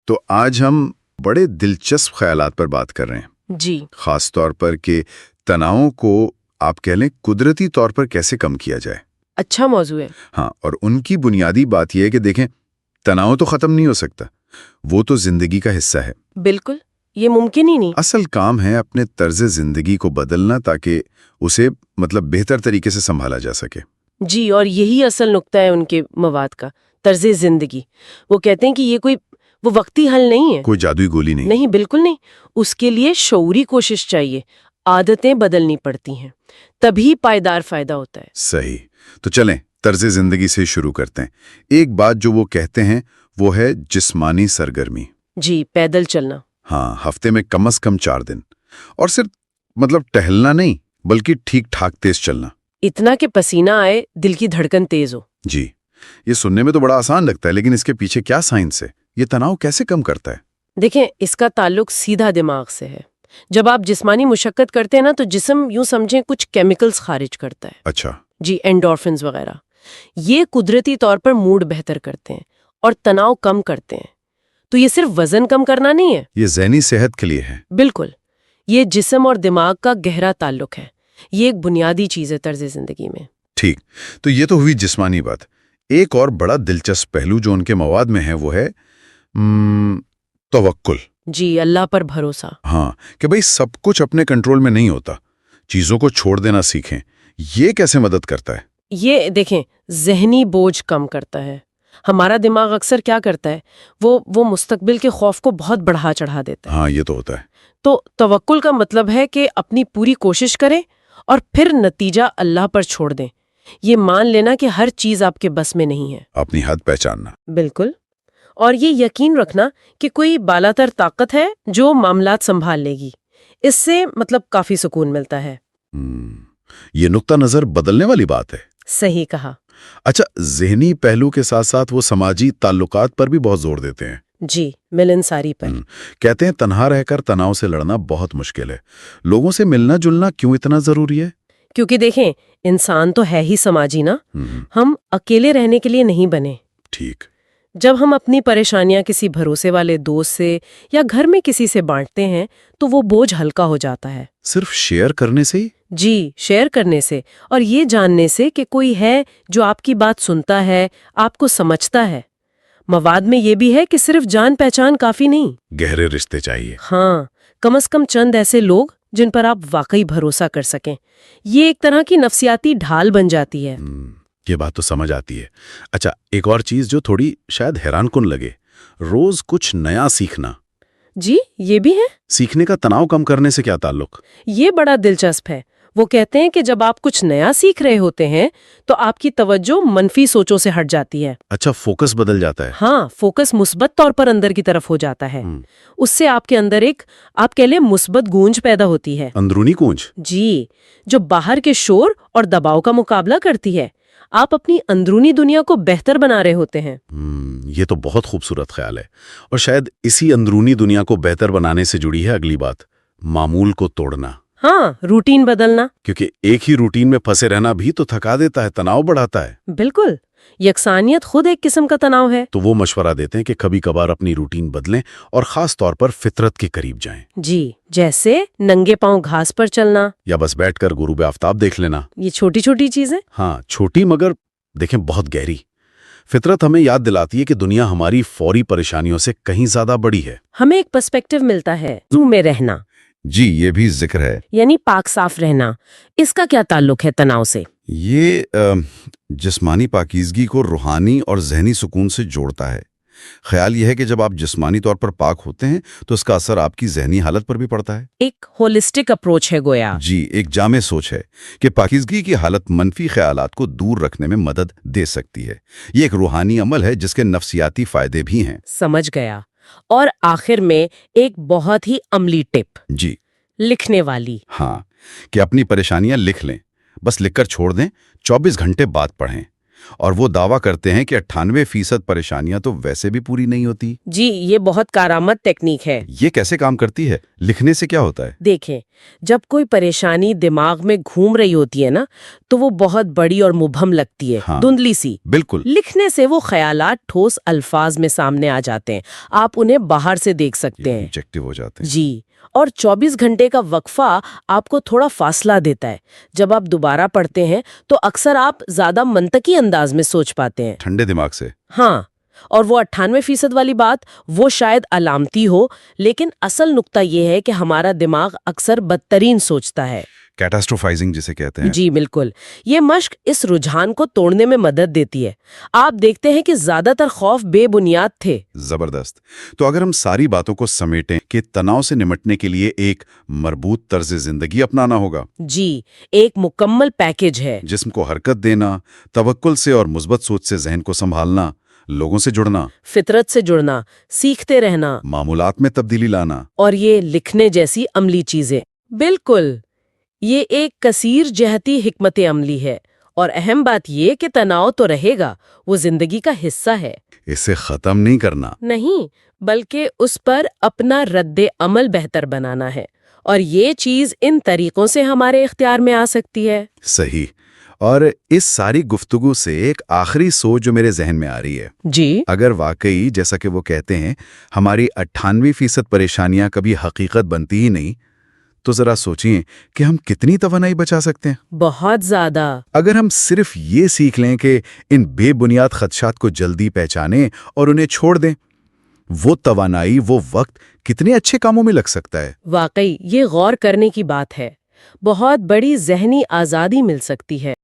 تو آج ہم بڑے دلچسپ خیالات پر بات کر رہے ہیں، جی خاص طور پر کہ تناؤ کو آپ کہہ لیں قدرتی طور پر کیسے کم کیا جائے۔ اچھا موضوع ہے۔ ہاں، اور ان کی بنیادی بات یہ ہے کہ دیکھیں، تناؤ تو ختم نہیں ہو سکتا، وہ تو زندگی کا حصہ ہے۔ بالکل، یہ ممکن ہی نہیں۔ اصل کام ہے اپنے طرز زندگی کو بدلنا تاکہ اسے بہتر طریقے سے سنبھالا جا سکے۔ جی، اور یہی اصل نقطہ ہے ان کے مواد کا، طرز زندگی۔ وہ کہتے ہیں کہ یہ کوئی وہ وقتی حل نہیں ہے، کوئی جادوئی گولی نہیں۔ نہیں، بالکل نہیں۔ اس کے لیے شعوری کوشش چاہیے، عادتیں بدلنی پڑتی ہیں، تبھی پائیدار فائدہ ہوتا ہے۔ صحیح، تو چلیں طرز زندگی سے شروع کرتے ہیں۔ ایک بات جو وہ کہتے ہیں وہ ہے جسمانی سرگرمی۔ جی، پیدل چلنا۔ ہاں، ہفتے میں کم از کم 4 دن، اور صرف ٹہلنا نہیں بلکہ ٹھیک ٹھاک تیز چلنا۔ اتنا کہ پسینہ آئے، دل کی دھڑکن تیز ہو۔ جی، یہ سننے میں تو بڑا آسان لگتا ہے، لیکن اس کے پیچھے کیا سائنس ہے؟ یہ تناؤ کیسے کم کرتا ہے؟ دیکھیں، اس کا تعلق سیدھا دماغ سے ہے۔ جب آپ جسمانی مشقت کرتے ہیں نا تو جسم یوں سمجھیں کچھ کیمیکلز خارج کرتا ہے۔ اچھا۔ جی، اینڈورفنز وغیرہ۔ یہ قدرتی طور پر موڈ بہتر کرتے ہیں اور تناؤ کم کرتے ہیں۔ تو یہ صرف وزن کم کرنا نہیں ہے، یہ ذہنی صحت کے لیے ہے۔ بالکل، یہ جسم اور دماغ کا گہرا تعلق ہے۔ یہ ایک بنیادی چیز ہے طرز زندگی میں۔ ٹھیک، تو یہ تو ہوئی جسمانی بات۔ ایک اور بڑا دلچسپ پہلو جو ان کے مواد میں ہے وہ ہے توکل۔ جی، اللہ پر بھروسہ۔ ہاں، کہ بھئی سب کچھ اپنے کنٹرول میں نہیں ہوتا، چیزوں کو چھوڑ دینا سیکھیں۔ یہ کیسے مدد کرتا ہے؟ یہ دیکھیں، ذہنی بوجھ کم کرتا ہے۔ ہمارا دماغ اکثر کیا کرتا ہے، وہ مستقبل کے خوف کو بہت بڑھا چڑھا دیتا ہے۔ ہاں، یہ تو ہوتا ہے۔ تو توکل کا مطلب ہے کہ اپنی پوری کوشش کریں اور پھر نتیجہ اللہ پر چھوڑ دیں۔ یہ مان لینا کہ ہر چیز آپ کے بس میں نہیں ہے۔ اپنی حد پہچاننا۔ بالکل، اور یہ یقین رکھنا کہ کوئی بالاتر طاقت ہے جو معاملات سنبھال لے گی۔ اس سے کافی سکون ملتا ہے۔ یہ نقطہ نظر بدلنے والی بات ہے۔ صحیح کہا۔ اچھا، ذہنی پہلو کے ساتھ ساتھ وہ سماجی تعلقات پر بھی بہت زور دیتے ہیں۔ جی، ملنساری پر۔ کہتے ہیں تنہا رہ کر تناؤ سے لڑنا بہت مشکل ہے۔ لوگوں سے ملنا جلنا کیوں اتنا ضروری ہے؟ کیونکہ دیکھیں، انسان تو ہے ہی سماجی نا۔ ہم اکیلے رہنے کے لیے نہیں بنے۔ ٹھیک۔ جب ہم اپنی پریشانیاں کسی بھروسے والے دوست سے یا گھر میں کسی سے بانٹتے ہیں تو وہ بوجھ ہلکا ہو جاتا ہے۔ صرف شیئر کرنے سے ہی؟ جی، شیئر کرنے سے، اور یہ جاننے سے کہ کوئی ہے جو آپ کی بات سنتا ہے، آپ کو سمجھتا ہے۔ مواد میں یہ بھی ہے کہ صرف جان پہچان کافی نہیں، گہرے رشتے چاہیے۔ ہاں، کم از کم چند ایسے لوگ جن پر آپ واقعی بھروسہ کر سکیں۔ یہ ایک طرح کی نفسیاتی ڈھال بن جاتی ہے۔ یہ بات تو سمجھ آتی ہے۔ اچھا، ایک اور چیز جو تھوڑی شاید حیران کن لگے، روز کچھ نیا سیکھنا۔ جی، یہ بھی ہے۔ سیکھنے کا تناؤ کم کرنے سے کیا تعلق؟ یہ بڑا دلچسپ ہے۔ وہ کہتے ہیں کہ جب آپ کچھ نیا سیکھ رہے ہوتے ہیں تو آپ کی توجہ منفی سوچوں سے ہٹ جاتی ہے۔ اچھا، فوکس بدل جاتا ہے۔ ہاں، فوکس مثبت طور پر اندر کی طرف ہو جاتا ہے۔ اس سے آپ کے اندر ایک، آپ کہہ لیں، مثبت گونج پیدا ہوتی ہے۔ اندرونی گونج؟ جی، جو باہر کے شور اور دباؤ کا مقابلہ کرتی ہے۔ آپ اپنی اندرونی دنیا کو بہتر بنا رہے ہوتے ہیں۔ یہ تو بہت خوبصورت خیال ہے، اور شاید اسی اندرونی دنیا کو بہتر بنانے سے جڑی ہے اگلی بات، معمول کو توڑنا۔ ہاں، روٹین بدلنا۔ کیونکہ ایک ہی روٹین میں پھنسے رہنا بھی تو تھکا دیتا ہے، تناؤ بڑھاتا ہے۔ بالکل، یکسانیت خود ایک قسم کا تناؤ ہے۔ تو وہ مشورہ دیتے ہیں کہ کبھی کبھار اپنی روٹین بدلیں اور خاص طور پر فطرت کے قریب جائیں۔ جی، جیسے ننگے پاؤں گھاس پر چلنا، یا بس بیٹھ کر غروب آفتاب دیکھ لینا۔ یہ چھوٹی چھوٹی چیزیں۔ ہاں، چھوٹی مگر دیکھیں بہت گہری۔ فطرت ہمیں یاد دلاتی ہے کہ دنیا ہماری فوری پریشانیوں سے کہیں زیادہ بڑی ہے۔ ہمیں ایک پرسپیکٹو ملتا ہے، زو میں رہنا، جی، یہ بھی ذکر ہے۔ یعنی پاک صاف رہنا۔ اس کا کیا تعلق ہے تناؤ سے؟ یہ جسمانی پاکیزگی کو روحانی اور ذہنی سکون سے جوڑتا ہے۔ خیال یہ ہے کہ جب آپ جسمانی طور پر پاک ہوتے ہیں تو اس کا اثر آپ کی ذہنی حالت پر بھی پڑتا ہے۔ ایک ہولسٹک اپروچ ہے گویا۔ جی، ایک جامع سوچ ہے کہ پاکیزگی کی حالت منفی خیالات کو دور رکھنے میں مدد دے سکتی ہے۔ یہ ایک روحانی عمل ہے جس کے نفسیاتی فائدے بھی ہیں۔ سمجھ گیا۔ اور آخر میں ایک بہت ہی عملی ٹپ، جی، لکھنے والی۔ ہاں، کہ اپنی پریشانیاں لکھ لیں، بس لکھ کر چھوڑ دیں، 24 گھنٹے بعد پڑھیں۔ اور وہ دعویٰ کرتے ہیں کہ 98% پریشانیاں تو ویسے بھی پوری نہیں ہوتی۔ جی، یہ بہت کارآمد ٹیکنیک ہے۔ یہ کیسے کام کرتی ہے؟ لکھنے سے کیا ہوتا ہے؟ دیکھیں، جب کوئی پریشانی دماغ میں گھوم رہی ہوتی ہے نا، تو وہ بہت بڑی اور مبہم لگتی ہے، ہاں، دھندلی سی۔ بالکل۔ لکھنے سے وہ خیالات ٹھوس الفاظ میں سامنے آ جاتے ہیں، آپ انہیں باہر سے دیکھ سکتے ہیں۔ آبجیکٹو ہو جاتے ہیں۔ جی، اور 24 گھنٹے کا وقفہ آپ کو تھوڑا فاصلہ دیتا ہے۔ جب آپ دوبارہ پڑھتے ہیں تو اکثر آپ زیادہ منطقی انداز میں سوچ پاتے ہیں۔ ٹھنڈے دماغ سے۔ ہاں، اور وہ 98% والی بات وہ شاید علامتی ہو، لیکن اصل نقطہ یہ ہے کہ ہمارا دماغ اکثر بدترین سوچتا ہے۔ کیٹاسٹروفائزنگ جسے کہتے ہیں۔ جی بالکل، یہ مشق اس رجحان کو توڑنے میں مدد دیتی ہے۔ آپ دیکھتے ہیں کہ زیادہ تر خوف بے بنیاد تھے۔ زبردست۔ تو اگر ہم ساری باتوں کو سمیٹیں کہ تناؤ سے نمٹنے کے لیے ایک مربوط طرز زندگی اپنانا ہوگا۔ جی، ایک مکمل پیکیج ہے۔ جسم کو حرکت دینا، توکل سے اور مثبت سوچ سے ذہن کو سنبھالنا، لوگوں سے جڑنا، فطرت سے جڑنا، سیکھتے رہنا، معمولات میں تبدیلی لانا۔ اور یہ لکھنے جیسی عملی چیزیں۔ بالکل، یہ ایک کثیر جہتی حکمت عملی ہے، اور اہم بات یہ کہ تناؤ تو رہے گا، وہ زندگی کا حصہ ہے۔ اسے ختم نہیں کرنا۔ نہیں، بلکہ اس پر اپنا رد عمل بہتر بنانا ہے، اور یہ چیز ان طریقوں سے ہمارے اختیار میں آ سکتی ہے۔ صحیح۔ اور اس ساری گفتگو سے ایک آخری سوچ جو میرے ذہن میں آ رہی ہے، جی، اگر واقعی جیسا کہ وہ کہتے ہیں ہماری 98% پریشانیاں کبھی حقیقت بنتی ہی نہیں، تو ذرا سوچیں کہ ہم کتنی توانائی بچا سکتے ہیں۔ بہت زیادہ۔ اگر ہم صرف یہ سیکھ لیں کہ ان بے بنیاد خدشات کو جلدی پہچانیں اور انہیں چھوڑ دیں، وہ توانائی، وہ وقت کتنے اچھے کاموں میں لگ سکتا ہے۔ واقعی یہ غور کرنے کی بات ہے، بہت بڑی ذہنی آزادی مل سکتی ہے۔